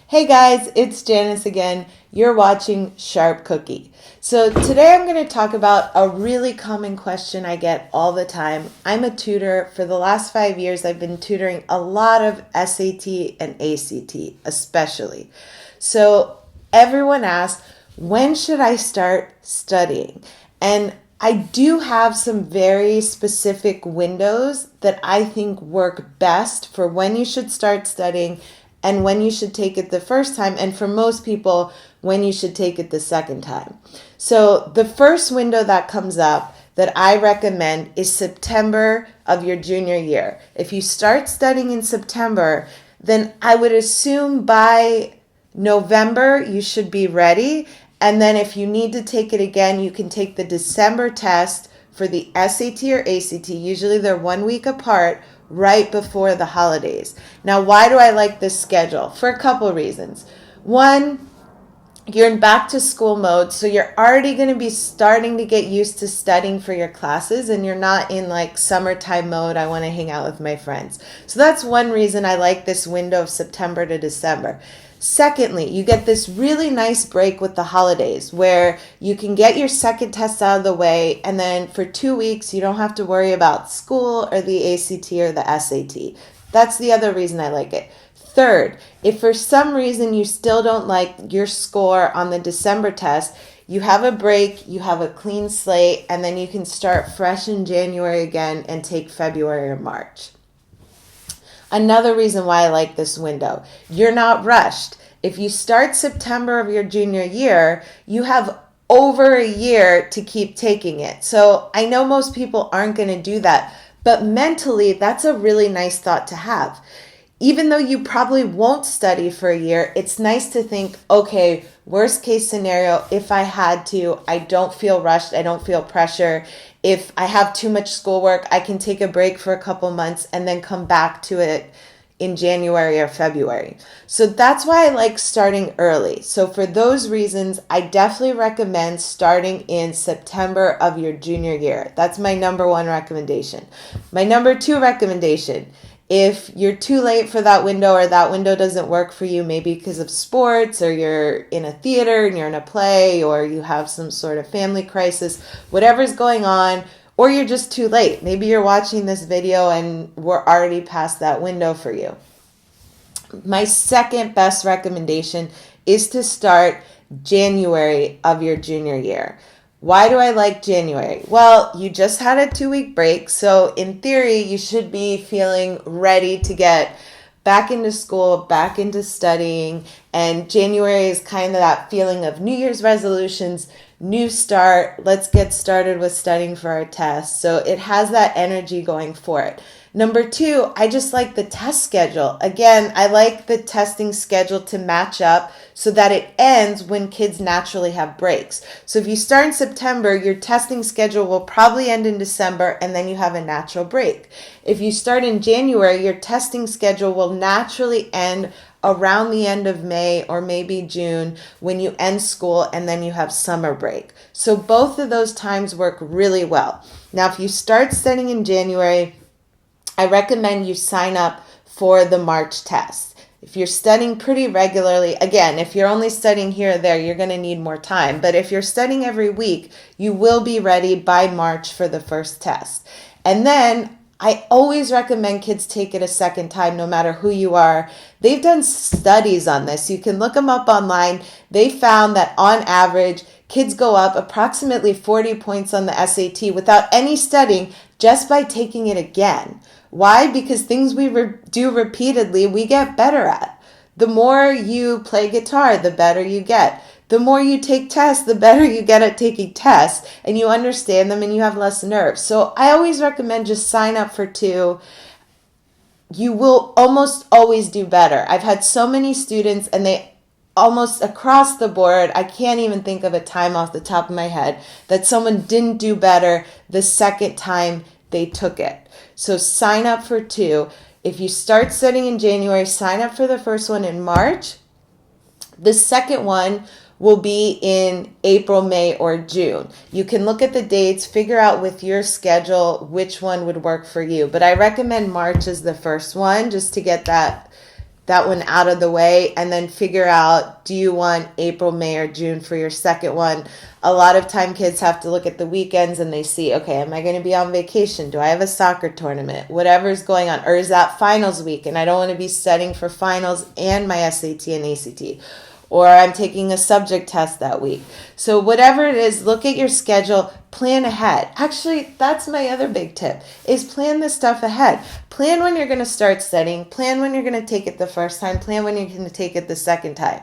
Hey guys, it's Janice again. You're watching Sharp Cookie. So today I'm going to talk about a really common question I get all the time. I'm a tutor. For the last 5 years, I've been tutoring a lot of SAT and ACT, especially. So everyone asks, when should I start studying? And I do have some very specific windows that I think work best for when you should start studying and when you should take it the first time, and for most people, when you should take it the second time. So the first window that comes up that I recommend is September of your junior year. If you start studying in September, then I would assume by November you should be ready. And then if you need to take it again, you can take the December test for the SAT or ACT. Usually they're 1 week apart, right before the holidays. Now, why do I like this schedule? For a couple reasons. One, you're in back to school mode, so you're already going to be starting to get used to studying for your classes, and you're not in like summertime mode, I want to hang out with my friends. So that's one reason I like this window of September to December. Secondly, you get this really nice break with the holidays where you can get your second test out of the way, and then for 2 weeks you don't have to worry about school or the ACT or the SAT. That's the other reason I like it. Third, if for some reason you still don't like your score on the December test, you have a break, you have a clean slate, and then you can start fresh in January again and take February or March. Another reason why I like this window, you're not rushed. If you start September of your junior year, you have over a year to keep taking it. So I know most people aren't going to do that, but mentally, that's a really nice thought to have. Even though you probably won't study for a year, it's nice to think, okay, worst case scenario, if I had to, I don't feel rushed, I don't feel pressure. If I have too much schoolwork, I can take a break for a couple months and then come back to it in January or February. So that's why I like starting early. So for those reasons, I definitely recommend starting in September of your junior year. That's my number one recommendation. My number two recommendation, if you're too late for that window or that window doesn't work for you, maybe because of sports or you're in a theater and you're in a play or you have some sort of family crisis, whatever's going on, or you're just too late. Maybe you're watching this video and we're already past that window for you. My second best recommendation is to start January of your junior year. Why do I like January? Well, you just had a 2-week break, so in theory, you should be feeling ready to get back into school, back into studying, and January is kind of that feeling of New Year's resolutions, new start, let's get started with studying for our tests. So it has that energy going for it. Number two, I just like the test schedule. Again, I like the testing schedule to match up so that it ends when kids naturally have breaks. So if you start in September, your testing schedule will probably end in December and then you have a natural break. If you start in January, your testing schedule will naturally end around the end of May or maybe June when you end school and then you have summer break. So both of those times work really well. Now, if you start studying in January, I recommend you sign up for the March test. If you're studying pretty regularly, again, if you're only studying here or there, you're going to need more time. But if you're studying every week, you will be ready by March for the first test. And then I always recommend kids take it a second time, no matter who you are. They've done studies on this. You can look them up online. They found that on average, kids go up approximately 40 points on the SAT without any studying just by taking it again. Why? Because things we do repeatedly, we get better at. The more you play guitar, the better you get. The more you take tests, the better you get at taking tests, and you understand them and you have less nerves. So I always recommend just sign up for 2. You will almost always do better. I've had so many students and they almost across the board, I can't even think of a time off the top of my head that someone didn't do better the second time they took it. So sign up for 2. If you start studying in January, sign up for the first one in March. The second one will be in April, May, or June. You can look at the dates, figure out with your schedule which one would work for you. But I recommend March as the first one just to get that that one out of the way, and then figure out, do you want April, May, or June for your second one? A lot of time kids have to look at the weekends and they see, okay, am I going to be on vacation? Do I have a soccer tournament? Whatever's going on. Or is that finals week and I don't want to be studying for finals and my SAT and ACT? Or I'm taking a subject test that week. So whatever it is, look at your schedule, plan ahead. Actually, that's my other big tip, is plan this stuff ahead. Plan when you're going to start studying, plan when you're going to take it the first time, plan when you're going to take it the second time.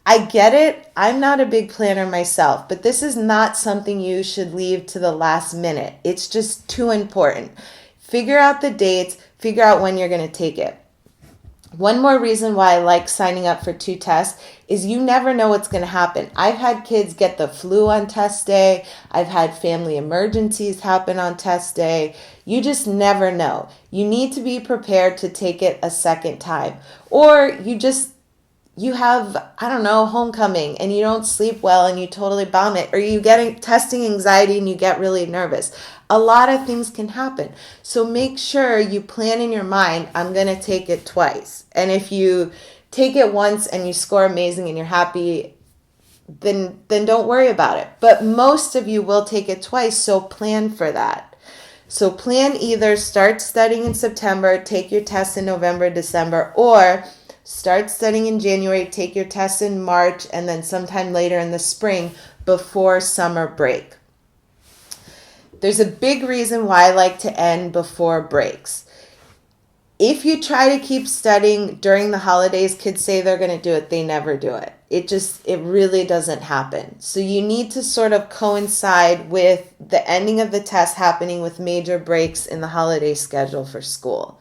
I get it. I'm not a big planner myself, but this is not something you should leave to the last minute. It's just too important. Figure out the dates, figure out when you're going to take it. One more reason why I like signing up for 2 tests is you never know what's going to happen. I've had kids get the flu on test day. I've had family emergencies happen on test day. You just never know. You need to be prepared to take it a second time. Or you have, homecoming and you don't sleep well and you totally bomb it, or you get testing anxiety and you get really nervous. A lot of things can happen. So make sure you plan in your mind, I'm going to take it twice. And if you take it once and you score amazing and you're happy, then don't worry about it. But most of you will take it twice, so plan for that. So plan either start studying in September, take your tests in November, December, or start studying in January, take your tests in March, and then sometime later in the spring before summer break. There's a big reason why I like to end before breaks. If you try to keep studying during the holidays, kids say they're going to do it, they never do it. It really doesn't happen. So you need to sort of coincide with the ending of the test happening with major breaks in the holiday schedule for school.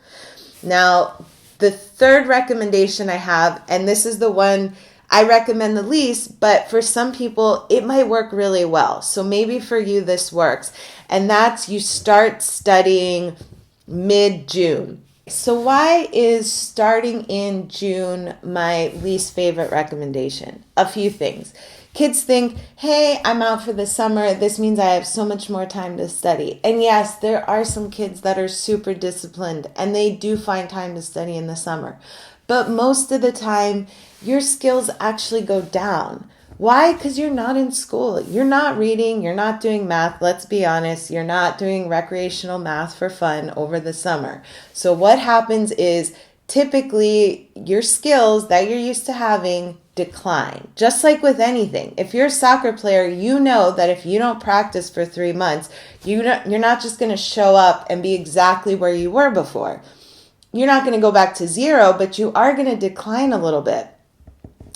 Now, the third recommendation I have, and this is the one I recommend the least, but for some people, it might work really well. So maybe for you, this works. And that's you start studying mid-June. So why is starting in June my least favorite recommendation? A few things. Kids think, hey, I'm out for the summer. This means I have so much more time to study. And yes, there are some kids that are super disciplined and they do find time to study in the summer. But most of the time, your skills actually go down. Why? Because you're not in school. You're not reading. You're not doing math. Let's be honest. You're not doing recreational math for fun over the summer. So what happens is typically your skills that you're used to having decline. Just like with anything. If you're a soccer player, you know that if you don't practice for 3 months, you're not just going to show up and be exactly where you were before. You're not going to go back to zero, but you are going to decline a little bit.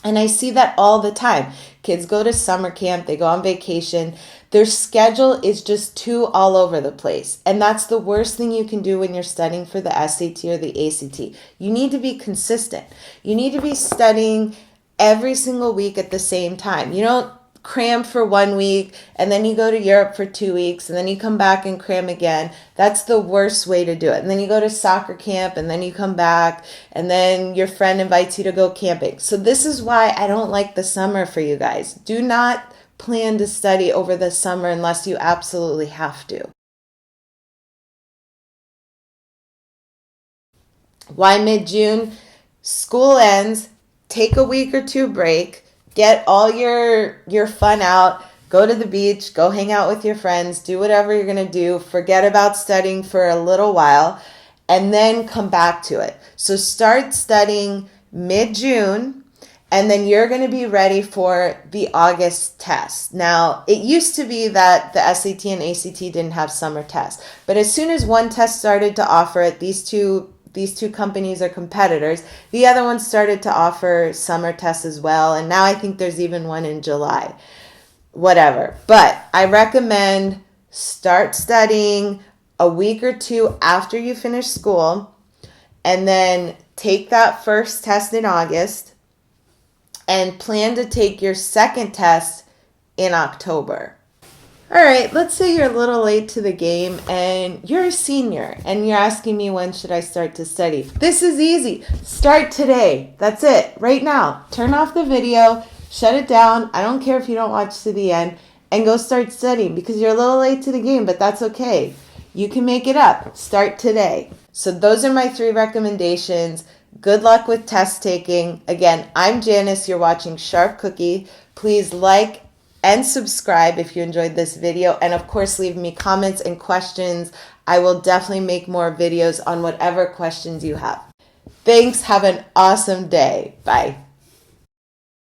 And I see that all the time. Kids go to summer camp, they go on vacation. Their schedule is just too all over the place. And that's the worst thing you can do when you're studying for the SAT or the ACT. You need to be consistent. You need to be studying every single week at the same time. You don't cram for 1 week and then you go to Europe for 2 weeks and then you come back and cram again. That's the worst way to do it. And then you go to soccer camp and then you come back and then your friend invites you to go camping. So this is why I don't like the summer for you guys. Do not plan to study over the summer unless you absolutely have to. Why mid-June? School ends, take a week or 2 break, get all your fun out, go to the beach, go hang out with your friends, do whatever you're going to do, forget about studying for a little while, and then come back to it. So start studying mid-June, and then you're going to be ready for the August test. Now, it used to be that the SAT and ACT didn't have summer tests, but as soon as one test started to offer it, these two companies are competitors. The other one started to offer summer tests as well. And now I think there's even one in July. Whatever. But I recommend start studying a week or 2 after you finish school. And then take that first test in August. And plan to take your second test in October. All right, let's say you're a little late to the game and you're a senior and you're asking me when should I start to study. This is easy. Start today. That's it. Right now. Turn off the video, shut it down. I don't care if you don't watch to the end, and go start studying because you're a little late to the game, but that's okay. You can make it up. Start today. So those are my 3 recommendations. Good luck with test taking. Again, I'm Janice. You're watching Sharp Cookie. Please like and subscribe if you enjoyed this video. And of course, leave me comments and questions. I will definitely make more videos on whatever questions you have. Thanks. Have an awesome day. Bye.